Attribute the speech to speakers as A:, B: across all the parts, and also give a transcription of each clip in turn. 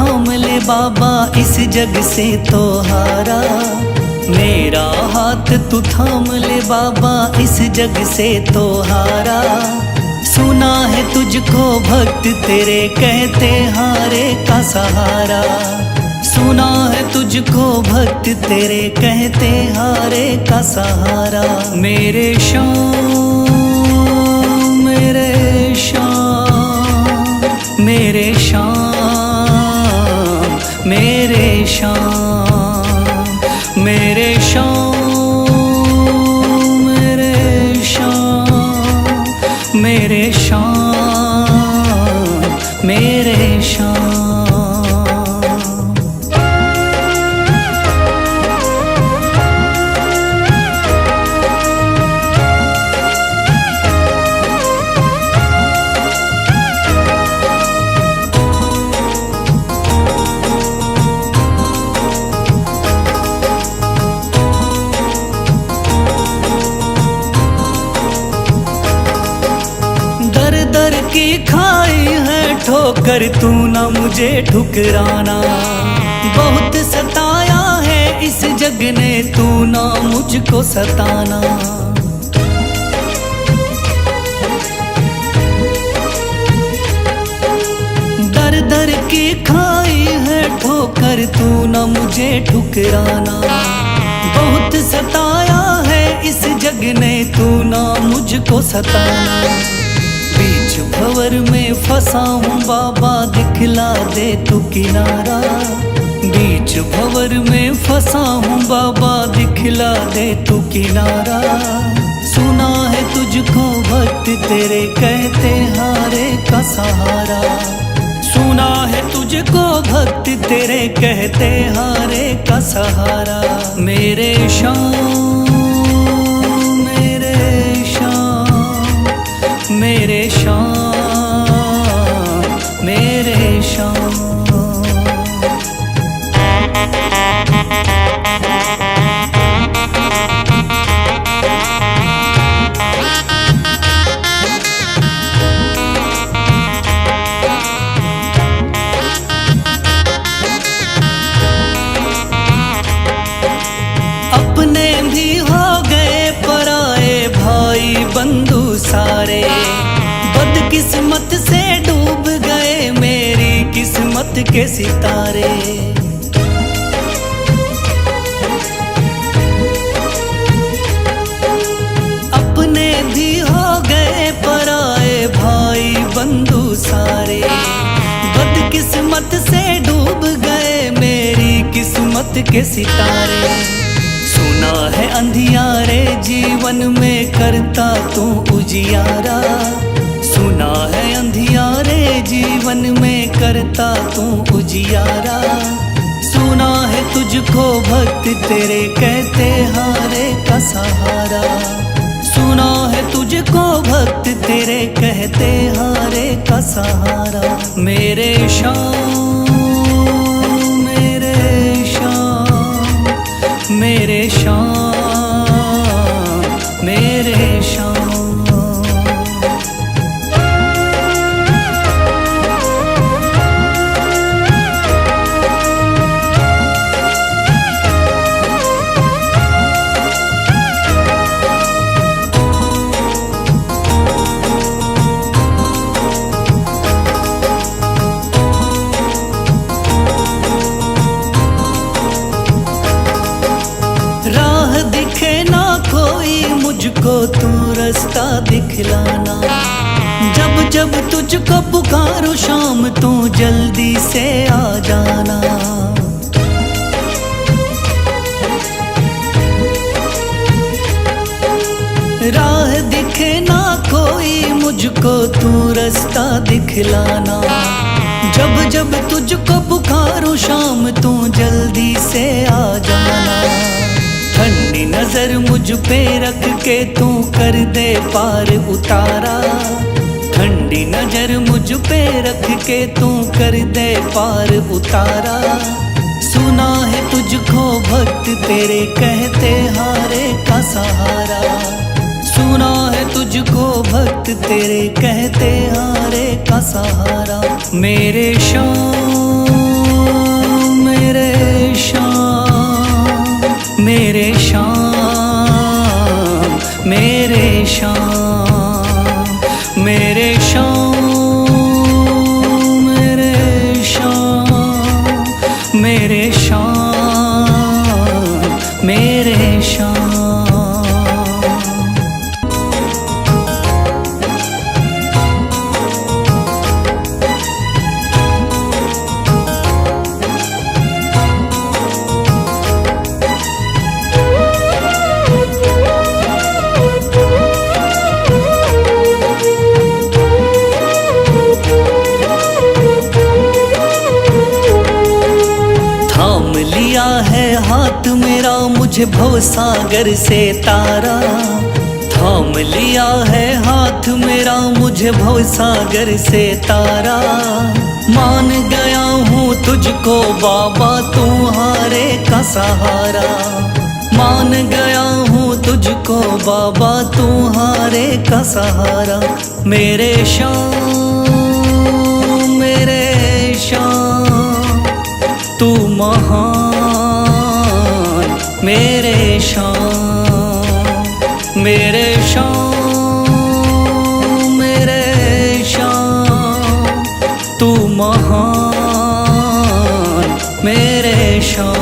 A: थाम ले बाबा इस जग से तो हारा। मेरा हाथ तू थाम ले बाबा इस जग से तो हारा। सुना है तुझको भक्त तेरे कहते हारे का सहारा। सुना है तुझको भक्त तेरे कहते हारे का सहारा। मेरे श्याम मेरे श्याम मेरे श्याम मेरे श्याम मेरे श्याम मेरे श्याम मेरे श्याम मेरे श्याम। दर की खाई है ठोकर तू ना मुझे ठुकराना। बहुत सताया है इस जग ने तू ना मुझको सताना। दर दर की खाई है ठोकर तू ना मुझे ठुकराना। बहुत सताया है इस जग ने तू ना मुझको सताना। बीच भंवर में फंसा हूँ बाबा दिखला दे तू किनारा। बीच भंवर में फंसा हूँ बाबा दिखला दे तू किनारा। सुना है तुझको भक्त तेरे कहते हारे का सहारा। सुना है तुझको भक्त तेरे कहते हारे का सहारा। मेरे श्याम मेरे श्याम मेरे श्याम मेरे श्याम। अपने भी हो गए पराए भाई बंधु सारे। बदकिस्मत से डूब गए मेरी किस्मत के सितारे। अपने भी हो गए पराए भाई बंधु सारे। बदकिस्मत से डूब गए मेरी किस्मत के सितारे। सुना है अंधियारे जीवन में करता तू उजियारा। सुना है अंधियारे जीवन में करता तू उजियारा। सुना है तुझको भक्त तेरे कहते हारे का सहारा। सुना है तुझको भक्त तेरे कहते हारे का सहारा। मेरे श्याम मेरे श्याम मेरे श्याम मेरे श्याम। राह दिखे ना कोई मुझको तू रास्ता दिखलाना। जब जब तुझको पुकारूं शाम तू जल्दी से आ जाना। राह दिखे ना कोई मुझको तू रास्ता दिखलाना। जब जब तुझको पुकारूं शाम तू जल्दी से आ जाना। ठंडी नजर मुझ पे रख के तू कर दे पार उतारा। ठंडी नजर मुझ पे रख के तू कर दे पार उतारा। सुना है तुझको भक्त तेरे कहते हारे का सहारा। सुना है तुझको भक्त तेरे कहते हारे का सहारा। मेरे श्याम मेरे शाम, मेरे शाम, मेरे शाम, मेरे शाम, मेरे शाम, मेरे शाम, मेरे शाम। थाम लिया है हाथ मेरा मुझे भवसागर से तारा, थाम लिया है हाथ मेरा मुझे भवसागर से तारा। मान गया हूँ तुझको बाबा तुम्हारे का सहारा, मान गया हूँ तुझको बाबा तुम्हारे का सहारा। मेरे शाम, मेरे शाम, तू महान, मेरे शाम, मेरे शाम, मेरे शाम, तू महान, मेरे शाम।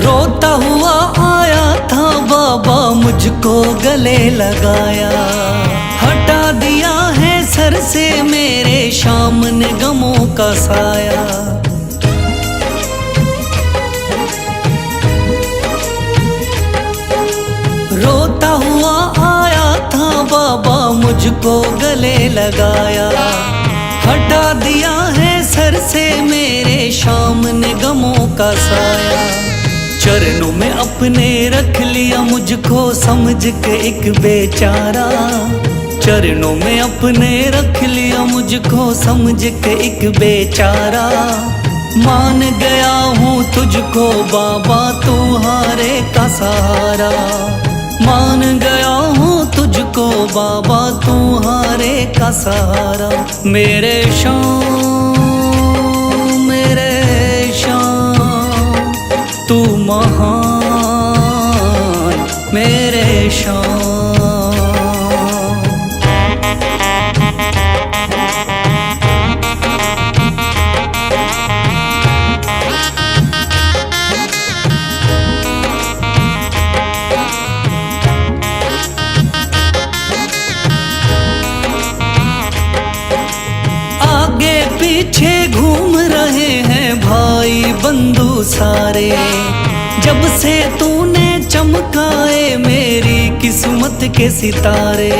A: रोता हुआ आया था बाबा मुझको गले लगाया, हटा दिया है सर से मेरे शाम ने गमों का साया। रोता हुआ आया था बाबा मुझको गले लगाया, हटा दिया है सर से मेरे शाम ने गमों का साया। चरणों में अपने रख लिया मुझको समझ के एक बेचारा, चरणों में अपने रख लिया मुझको समझ के एक बेचारा। मान गया हूँ तुझको बाबा तुम्हारे का सहारा, मान गया हूँ तुझको बाबा तुम्हारे का सहारा। मेरे शाम, मेरे शाम, तू महान, मेरे शाम। आगे पीछे घूम रहे हैं भाई बंधु सारे, जब से तूने चमकाए मेरी किस्मत के सितारे।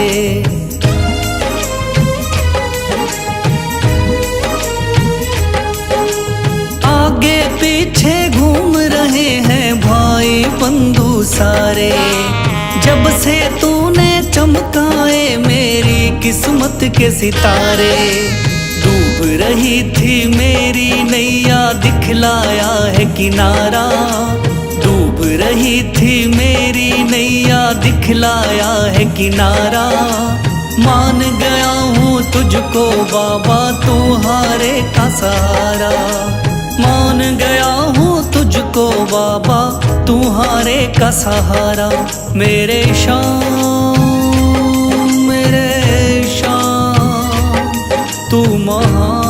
A: आगे पीछे घूम रहे हैं भाई बंधु सारे, जब से तूने चमकाए मेरी किस्मत के सितारे। डूब रही थी मेरी नैया दिखलाया है किनारा, डूब रही थी मेरी नैया दिखलाया है किनारा। मान गया हूँ तुझको बाबा तुम्हारे का सहारा, मान गया हूँ तुझको बाबा तुम्हारे का सहारा। मेरे शाम, मेरे शाम, तू महान,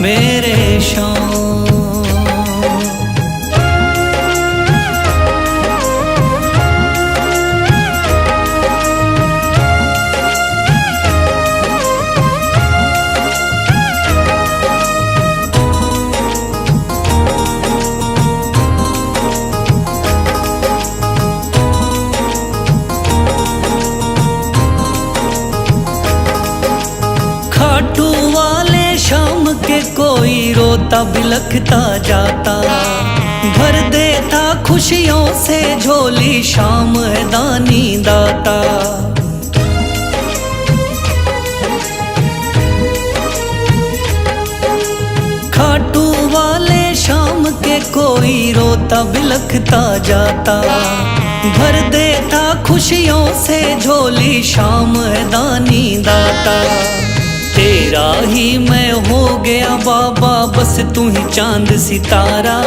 A: मेरे शाम। कोई रोता बिलखता जाता, भर देता खुशियों से झोली, शाम है दानी दाता। खाटू वाले शाम के कोई रोता बिलखता जाता, भर देता खुशियों से झोली, शाम है दानी दाता। तेरा ही मैं हो गया बाबा, बस तू ही चांद सितारा।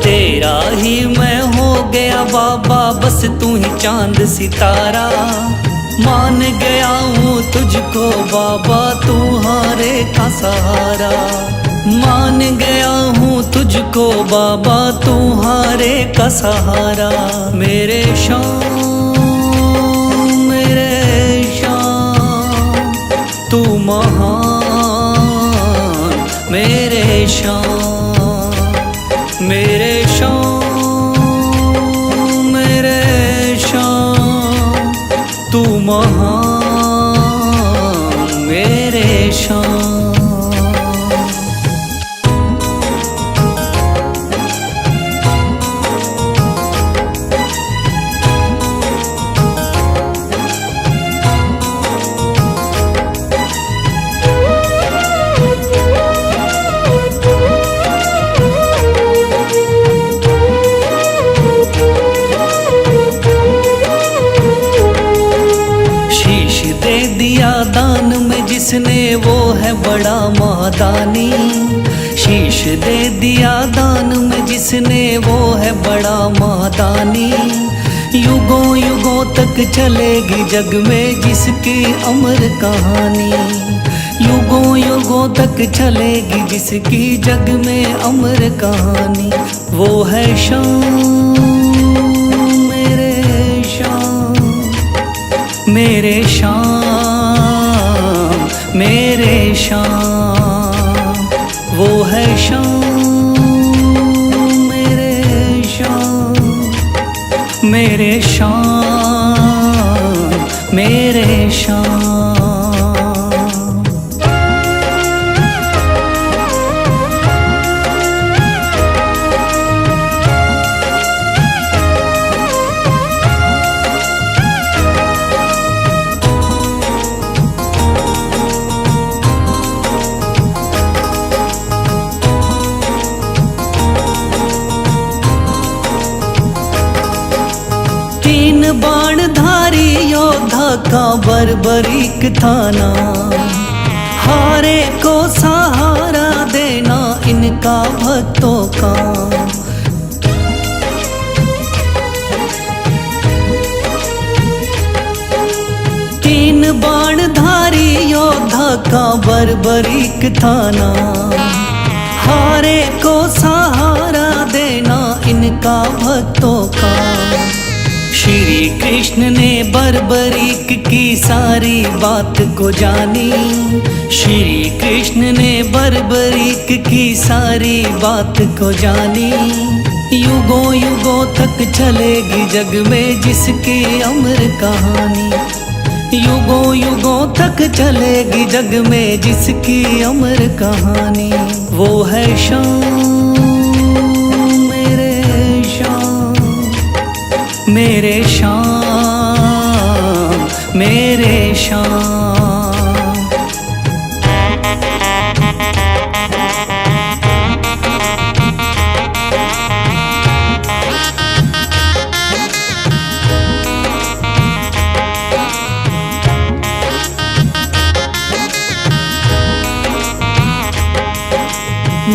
A: तेरा ही मैं हो गया बाबा, बस तू ही चांद सितारा। मान गया हूँ तुझको बाबा, तू हारे का सहारा। मान गया हूँ तुझको बाबा, तू हारे का सहारा। मेरे शाम, मेरे शाम, तू महान। मेरे शाम, मेरे शाम, मेरे शाम, तू महान। मेरे शाम। दान में जिसने वो है बड़ा महादानी। शीश दे दिया दान में जिसने वो है बड़ा महादानी। युगों युगों तक चलेगी जग में जिसकी अमर कहानी। युगों युगों तक चलेगी जिसकी जग में अमर कहानी। वो है शाम, मेरे शाम, मेरे शाम, मेरे शाम। वो है शाम, मेरे शाम, मेरे शाम, मेरे शाम। बाणधारी योद्धा का बर्बरीक थाना, हारे को सहारा देना इनका भक्तों का। तीन बाणधारी योद्धा का बर्बरीक थाना, हारे को सहारा देना इनका भक्तों का। श्री कृष्ण ने बर्बरीक की सारी बात को जानी। श्री कृष्ण ने बर्बरीक की सारी बात को जानी। युगों युगों तक चलेगी जग में जिसकी अमर कहानी। युगों युगों तक चलेगी जग में जिसकी अमर कहानी। वो है शाम, मेरे शाम, मेरे शाम, मेरे शाम।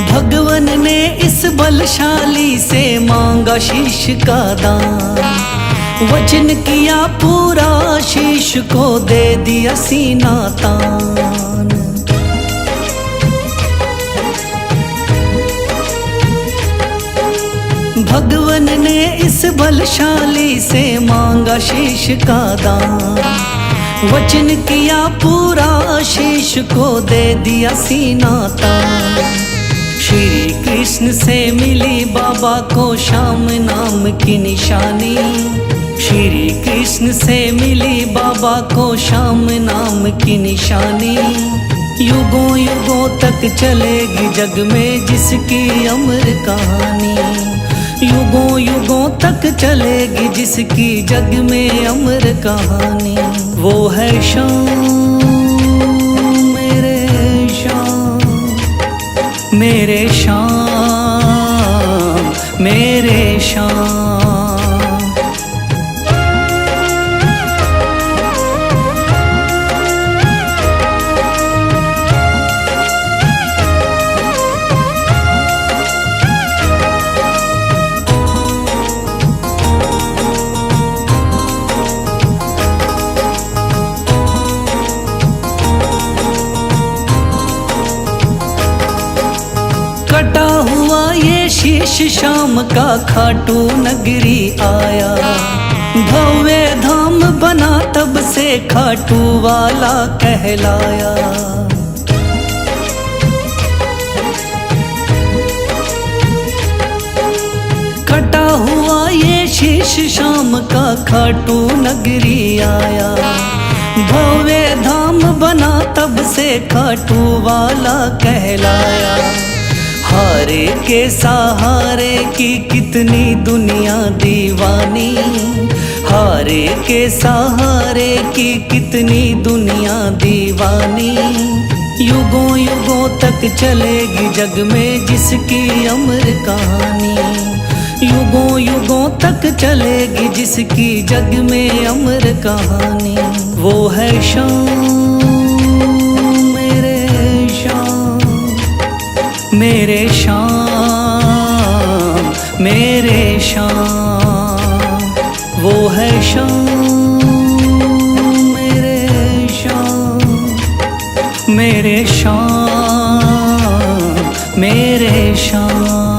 A: भगवन ने इस बलशाली से मांगा शीश का दान। वचन किया पूरा, शीश को दे दिया सीना तान। भगवन ने इस बलशाली से मांगा शीश का दान। वचन किया पूरा, शीश को दे दिया सीना तान। श्री कृष्ण से मिली बाबा को श्याम नाम की निशानी। श्री कृष्ण से मिली बाबा को श्याम नाम की निशानी। युगों युगों तक चलेगी जग में जिसकी अमर कहानी। युगों युगों तक चलेगी जिसकी जग में अमर कहानी। वो है शाम मेरे शाम, मेरे शाम मेरे शाम। कटा हुआ ये शीश शाम का खाटू नगरी आया, भव्य धाम बना तब से खाटू वाला कहलाया। कटा हुआ ये शीश शाम का खाटू नगरी आया, भव्य धाम बना तब से खाटू वाला कहलाया। हारे के सहारे की कितनी दुनिया दीवानी, हारे के सहारे की कितनी दुनिया दीवानी। युगों युगों तक चलेगी जग में जिसकी अमर कहानी। युगों युगों तक चलेगी जिसकी जग में अमर कहानी। वो है शाम मेरे शाम, मेरे शाम मेरे शाम। वो है शाम मेरे शाम, मेरे शाम मेरे शाम।